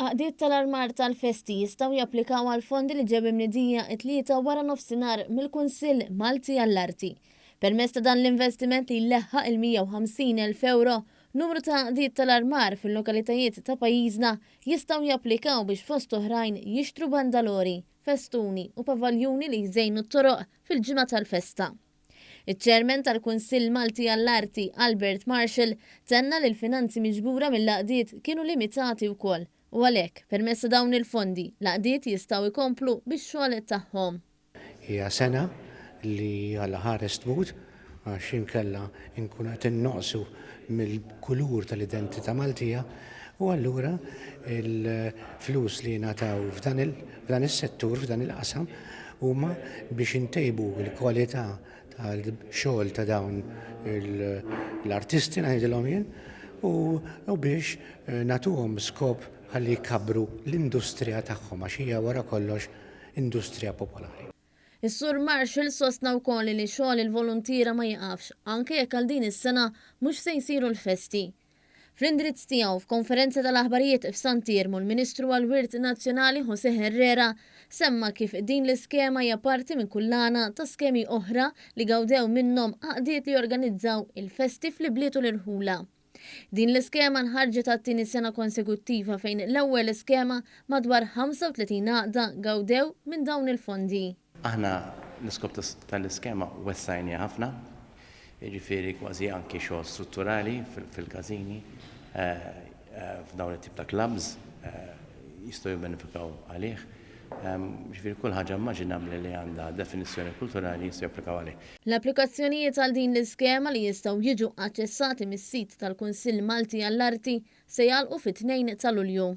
Għaqdiet tal-armar tal-festi jistgħu japplikaw għal fondi li ġebu mnedija it-tlieta wara nofsinhar mill-Kunsill Malti għall-Arti. Permezz ta' dan l-investiment li jleħħaq il-150,000 euro, numru ta' għaqdiet tal-armar fil-lokalitajiet ta' pajjiżna jistgħu japplikaw biex fost oħrajn jixtru bandalori, festuni u pavaljuni li jżejnu t-toroq fil-ġimgħa tal-festa. Iċ-ċermen tal-Kunsill Malti għall-Arti Albert Marshall tenna li l-finanzi miġbura mill-laqdiet kienu limitati wkoll. U għalhekk, permezz dawn il-fondi, laqdiet jistgħu jkomplu bix-xogħol tagħhom. Hija sena li għal ħares tmut għax inkella nkun qed innoqsu mill-kulur tal-identità Maltija u allura il-flus li nataw f'dan is-settur, f'dan il-qasam huma biex intejbu l-kwalità tal-xogħol ta' dawn l-artisti ngħidilhom jien u biex nagħtuhom skop ħalli jkabbru l-industrija tagħhom għax hija wara kollox industrija popolari. Is-Sur Marshall sostna wkoll li xogħol il-volontira ma jaqafx anke jekk għal din is-sena mhux se jsiru l-festi. Fl-indirizz tiegħu f'konferenza tal-aħbarijiet f'Santirmu l-Ministru għall-Wirt Nazzjonali José Herrera semma kif din l-iskema hija parti minn kullana ta' skemi oħra li gawdew minnhom għaqdiet li jorganizzaw il-festi fl-ibliet u l-irħula. Din l-iskema nħarġet għat-tieni sena konsekuttiva fejn l-ewwel iskema madwar 35 għaqda gawdew minn dawn il-fondi. Aħna l-iskop tal-iskema wessajni ħafna, jiġifieri kważi anke xogħol strutturali fil-każini f'dawn it-tip ta' clubs jistgħu jibbenefikaw għalih. Ġifieri kull ħaġa immaġinabbli li għandha definizzjoni kulturali jistgħu japplikaw għalih. L-applikazzjonijiet għal din l-iskema li jistgħu jiġu aċċessati mis-sit tal-Kunsill Malti għall-Arti se jgħalqu fit-2 ta' Lulju.